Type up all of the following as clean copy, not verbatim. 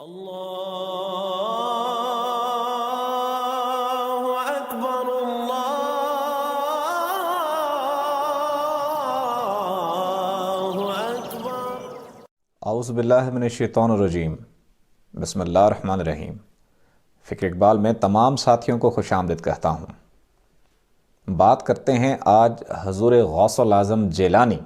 اللہ اکبر اللہ اکبر۔ اعوذ باللہ من الشیطان الرجیم، بسم اللہ الرحمن الرحیم۔ فکر اقبال میں تمام ساتھیوں کو خوش آمدید کہتا ہوں۔ بات کرتے ہیں آج حضور غوث الاعظم جیلانی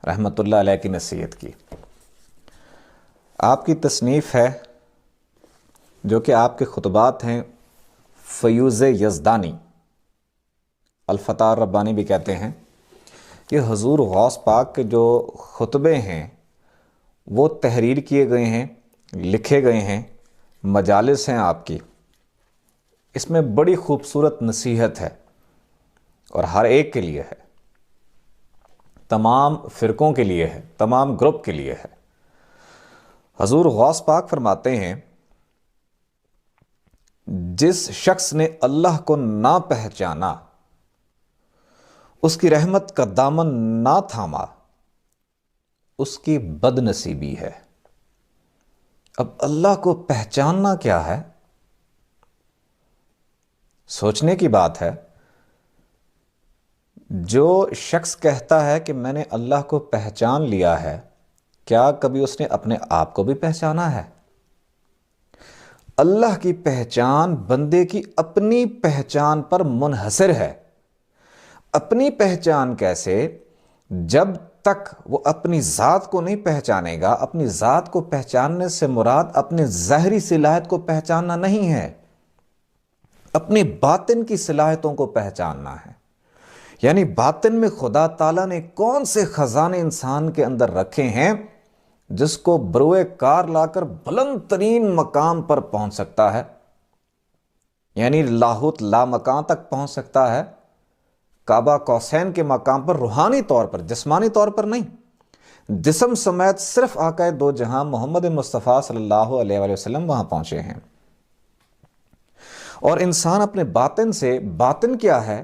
رحمۃ اللہ علیہ کی نصیحت کی۔ آپ کی تصنیف ہے جو کہ آپ کے خطبات ہیں، فیوز یزدانی، الفتح الربانی بھی کہتے ہیں۔ یہ حضور غوث پاک کے جو خطبے ہیں وہ تحریر کیے گئے ہیں، لکھے گئے ہیں، مجالس ہیں آپ کی۔ اس میں بڑی خوبصورت نصیحت ہے اور ہر ایک کے لیے ہے، تمام فرقوں کے لیے ہے، تمام گروپ کے لیے ہے۔ حضور غوث پاک فرماتے ہیں، جس شخص نے اللہ کو نہ پہچانا، اس کی رحمت کا دامن نہ تھاما، اس کی بد نصیبی ہے۔ اب اللہ کو پہچاننا کیا ہے؟ سوچنے کی بات ہے۔ جو شخص کہتا ہے کہ میں نے اللہ کو پہچان لیا ہے، کیا کبھی اس نے اپنے آپ کو بھی پہچانا ہے؟ اللہ کی پہچان بندے کی اپنی پہچان پر منحصر ہے۔ اپنی پہچان کیسے؟ جب تک وہ اپنی ذات کو نہیں پہچانے گا۔ اپنی ذات کو پہچاننے سے مراد اپنی ظاہری صلاحیت کو پہچاننا نہیں ہے، اپنی باطن کی صلاحیتوں کو پہچاننا ہے۔ یعنی باطن میں خدا تعالیٰ نے کون سے خزانے انسان کے اندر رکھے ہیں جس کو بروئے کار لا کر بلند ترین مقام پر پہنچ سکتا ہے، یعنی لاہوت لامکان تک پہنچ سکتا ہے، کعبہ قوسین کے مقام پر، روحانی طور پر، جسمانی طور پر نہیں۔ جسم سمیت صرف آقا دو جہاں محمد مصطفیٰ صلی اللہ علیہ وآلہ وسلم وہاں پہنچے ہیں۔ اور انسان اپنے باطن سے، باطن کیا ہے؟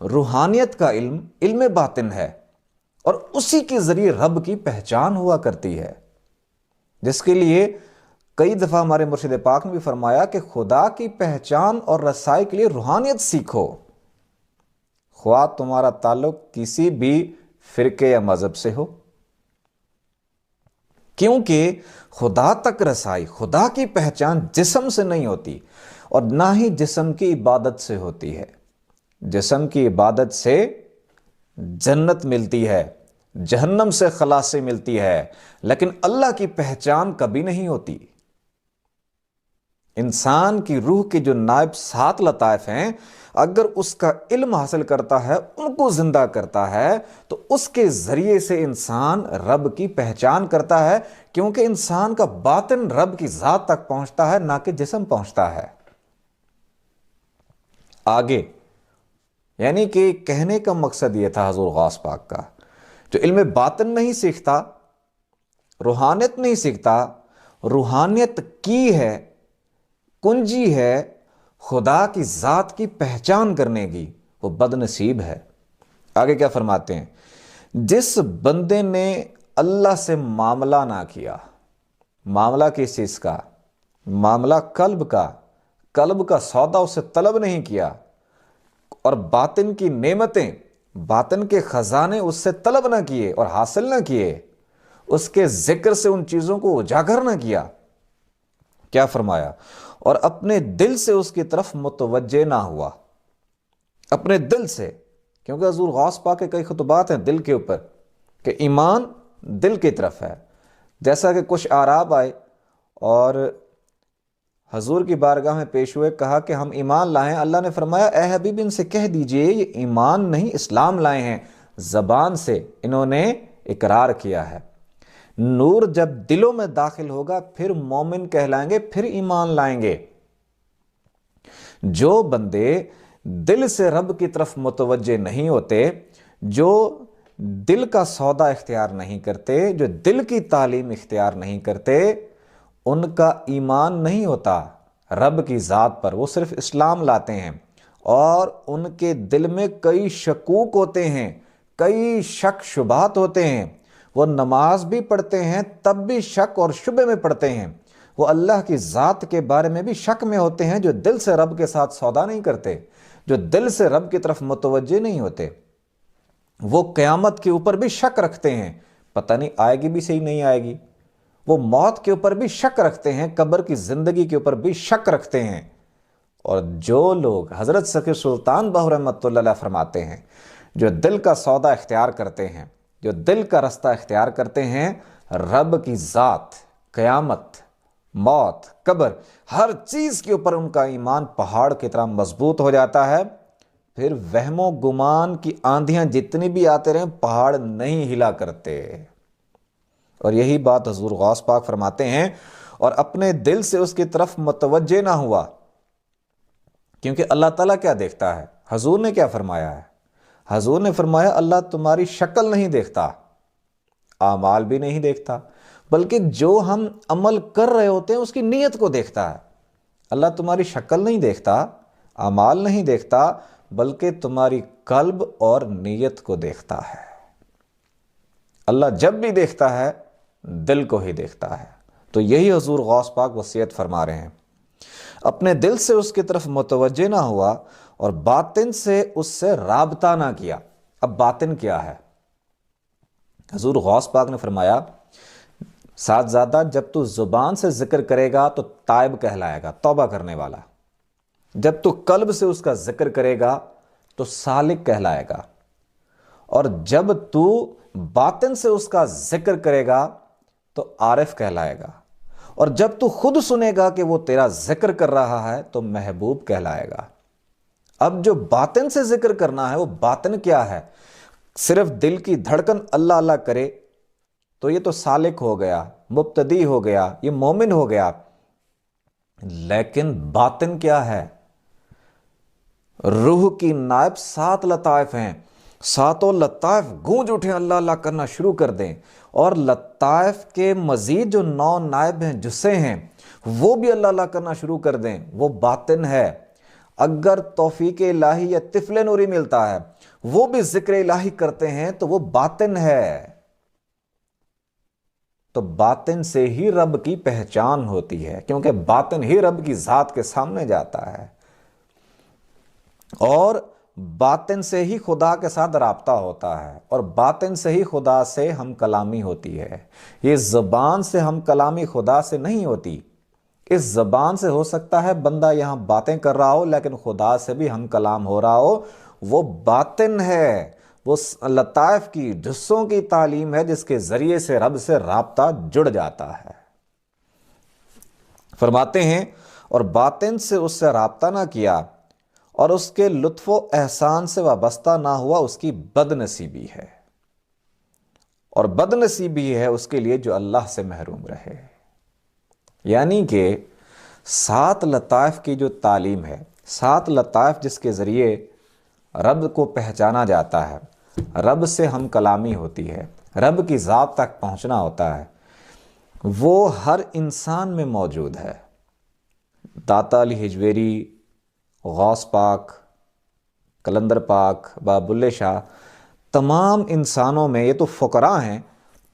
روحانیت کا علم، علم باطن ہے، اور اسی کے ذریعے رب کی پہچان ہوا کرتی ہے، جس کے لیے کئی دفعہ ہمارے مرشد پاک نے بھی فرمایا کہ خدا کی پہچان اور رسائی کے لیے روحانیت سیکھو، خواہ تمہارا تعلق کسی بھی فرقے یا مذہب سے ہو، کیونکہ خدا تک رسائی، خدا کی پہچان جسم سے نہیں ہوتی، اور نہ ہی جسم کی عبادت سے ہوتی ہے۔ جسم کی عبادت سے جنت ملتی ہے، جہنم سے خلاصی ملتی ہے، لیکن اللہ کی پہچان کبھی نہیں ہوتی۔ انسان کی روح کے جو نائب 7 لطائف ہیں، اگر اس کا علم حاصل کرتا ہے، ان کو زندہ کرتا ہے، تو اس کے ذریعے سے انسان رب کی پہچان کرتا ہے، کیونکہ انسان کا باطن رب کی ذات تک پہنچتا ہے، نہ کہ جسم پہنچتا ہے۔ آگے یعنی کہ کہنے کا مقصد یہ تھا حضور غوث پاک کا، جو علم باطن نہیں سیکھتا، روحانیت نہیں سیکھتا، روحانیت کی ہے، کنجی ہے خدا کی ذات کی پہچان کرنے کی، وہ بد نصیب ہے۔ آگے کیا فرماتے ہیں؟ جس بندے نے اللہ سے معاملہ نہ کیا، معاملہ کس چیز کا؟ معاملہ قلب کا سودا اسے طلب نہیں کیا، اور باطن کی نعمتیں، باطن کے خزانے اس سے طلب نہ کیے اور حاصل نہ کیے، اس کے ذکر سے ان چیزوں کو اجاگر نہ کیا۔ کیا فرمایا؟ اور اپنے دل سے اس کی طرف متوجہ نہ ہوا، اپنے دل سے، کیونکہ حضور غوث پاک کے کئی خطبات ہیں دل کے اوپر کہ ایمان دل کی طرف ہے۔ جیسا کہ کچھ اعراب آئے اور حضور کی بارگاہ میں پیش ہوئے، کہا کہ ہم ایمان لائے ہیں۔ اللہ نے فرمایا، اے حبیب ان سے کہہ دیجئے یہ ایمان نہیں اسلام لائے ہیں، زبان سے انہوں نے اقرار کیا ہے۔ نور جب دلوں میں داخل ہوگا پھر مومن کہلائیں گے، پھر ایمان لائیں گے۔ جو بندے دل سے رب کی طرف متوجہ نہیں ہوتے، جو دل کا سودا اختیار نہیں کرتے، جو دل کی تعلیم اختیار نہیں کرتے، ان کا ایمان نہیں ہوتا رب کی ذات پر، وہ صرف اسلام لاتے ہیں، اور ان کے دل میں کئی شکوک ہوتے ہیں، کئی شک شبہات ہوتے ہیں۔ وہ نماز بھی پڑھتے ہیں تب بھی شک اور شبہ میں پڑھتے ہیں، وہ اللہ کی ذات کے بارے میں بھی شک میں ہوتے ہیں، جو دل سے رب کے ساتھ سودا نہیں کرتے، جو دل سے رب کی طرف متوجہ نہیں ہوتے۔ وہ قیامت کے اوپر بھی شک رکھتے ہیں، پتہ نہیں آئے گی بھی صحیح نہیں آئے گی۔ وہ موت کے اوپر بھی شک رکھتے ہیں، قبر کی زندگی کے اوپر بھی شک رکھتے ہیں۔ اور جو لوگ حضرت سخی سلطان باہو رحمۃ اللہ علیہ فرماتے ہیں، جو دل کا سودا اختیار کرتے ہیں، جو دل کا رستہ اختیار کرتے ہیں، رب کی ذات، قیامت، موت، قبر، ہر چیز کے اوپر ان کا ایمان پہاڑ کی طرح مضبوط ہو جاتا ہے۔ پھر وہم و گمان کی آندھیاں جتنی بھی آتے رہیں، پہاڑ نہیں ہلا کرتے۔ اور یہی بات حضور غوث پاک فرماتے ہیں، اور اپنے دل سے اس کی طرف متوجہ نہ ہوا، کیونکہ اللہ تعالیٰ کیا دیکھتا ہے؟ حضور نے کیا فرمایا ہے؟ حضور نے فرمایا اللہ تمہاری شکل نہیں دیکھتا، اعمال بھی نہیں دیکھتا، بلکہ جو ہم عمل کر رہے ہوتے ہیں اس کی نیت کو دیکھتا ہے۔ اللہ تمہاری شکل نہیں دیکھتا، اعمال نہیں دیکھتا، بلکہ تمہاری قلب اور نیت کو دیکھتا ہے۔ اللہ جب بھی دیکھتا ہے دل کو ہی دیکھتا ہے۔ تو یہی حضور غوث پاک وصیت فرما رہے ہیں، اپنے دل سے اس کی طرف متوجہ نہ ہوا اور باطن سے اس سے رابطہ نہ کیا۔ اب باطن کیا ہے؟ حضور غوث پاک نے فرمایا، صاحبزادہ جب تو زبان سے ذکر کرے گا تو تائب کہلائے گا، توبہ کرنے والا۔ جب تو قلب سے اس کا ذکر کرے گا تو سالک کہلائے گا، اور جب تو باطن سے اس کا ذکر کرے گا تو عارف کہلائے گا، اور جب تو خود سنے گا کہ وہ تیرا ذکر کر رہا ہے تو محبوب کہلائے گا۔ اب جو باطن سے ذکر کرنا ہے، وہ باطن کیا ہے؟ صرف دل کی دھڑکن اللہ اللہ کرے تو یہ تو سالک ہو گیا، مبتدی ہو گیا، یہ مومن ہو گیا۔ لیکن باطن کیا ہے؟ روح کی نائب 7 لطائف ہیں، 7 لطائف گونج اٹھیں، اللہ اللہ کرنا شروع کر دیں، اور لطائف کے مزید جو 9 نائب ہیں، جسے ہیں، وہ بھی اللہ اللہ کرنا شروع کر دیں، وہ باطن ہے۔ اگر توفیق الہی یا طفل نوری ملتا ہے، وہ بھی ذکر الہی کرتے ہیں تو وہ باطن ہے۔ تو باطن سے ہی رب کی پہچان ہوتی ہے، کیونکہ باطن ہی رب کی ذات کے سامنے جاتا ہے، اور باطن سے ہی خدا کے ساتھ رابطہ ہوتا ہے، اور باطن سے ہی خدا سے ہم کلامی ہوتی ہے۔ یہ زبان سے ہم کلامی خدا سے نہیں ہوتی۔ اس زبان سے ہو سکتا ہے بندہ یہاں باتیں کر رہا ہو، لیکن خدا سے بھی ہم کلام ہو رہا ہو، وہ باطن ہے، وہ لطائف کی، جسوں کی تعلیم ہے، جس کے ذریعے سے رب سے رابطہ جڑ جاتا ہے۔ فرماتے ہیں، اور باطن سے اس سے رابطہ نہ کیا اور اس کے لطف و احسان سے وابستہ نہ ہوا، اس کی بد نصیبی ہے، اور بد نصیبی ہے اس کے لیے جو اللہ سے محروم رہے۔ یعنی کہ 7 لطائف کی جو تعلیم ہے، 7 لطائف جس کے ذریعے رب کو پہچانا جاتا ہے، رب سے ہم کلامی ہوتی ہے، رب کی ذات تک پہنچنا ہوتا ہے، وہ ہر انسان میں موجود ہے۔ داتا علی حجویری، غوث پاک، کلندر پاک، بابا بلے شاہ، تمام انسانوں میں، یہ تو فقراء ہیں،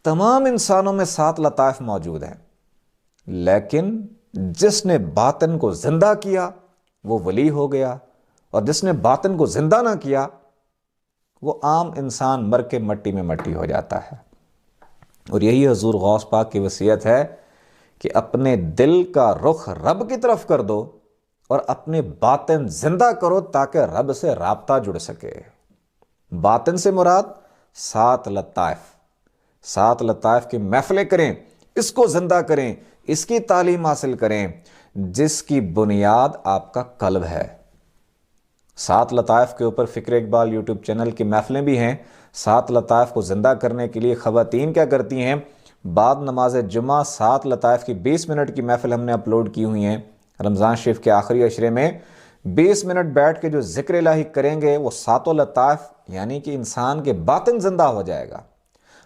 تمام انسانوں میں 7 لطائف موجود ہیں، لیکن جس نے باطن کو زندہ کیا وہ ولی ہو گیا، اور جس نے باطن کو زندہ نہ کیا وہ عام انسان مر کے مٹی میں مٹی ہو جاتا ہے۔ اور یہی حضور غوث پاک کی وصیت ہے کہ اپنے دل کا رخ رب کی طرف کر دو اور اپنے باطن زندہ کرو تاکہ رب سے رابطہ جڑ سکے۔ باطن سے مراد 7 لطائف، 7 لطائف کی محفلیں کریں، اس کو زندہ کریں، اس کی تعلیم حاصل کریں، جس کی بنیاد آپ کا قلب ہے۔ 7 لطائف کے اوپر فکر اقبال یوٹیوب چینل کی محفلیں بھی ہیں۔ 7 لطائف کو زندہ کرنے کے لیے خواتین کیا کرتی ہیں؟ بعد نماز جمعہ 7 لطائف کی 20 منٹ کی محفل ہم نے اپلوڈ کی ہوئی ہیں۔ رمضان شریف کے آخری عشرے میں 20 منٹ بیٹھ کے جو ذکر الہی کریں گے، وہ 7 لطائف، یعنی کہ انسان کے باطن زندہ ہو جائے گا۔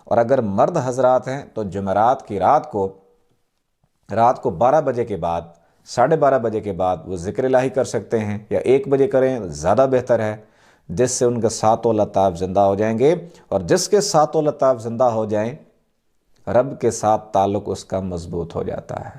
اور اگر مرد حضرات ہیں تو جمعرات کی رات کو 12 بجے کے بعد، 12:30 بجے کے بعد وہ ذکر الہی کر سکتے ہیں، یا 1 بجے کریں زیادہ بہتر ہے، جس سے ان کے 7 لطائف زندہ ہو جائیں گے، اور جس کے 7 لطائف زندہ ہو جائیں، رب کے ساتھ تعلق اس کا مضبوط ہو جاتا ہے۔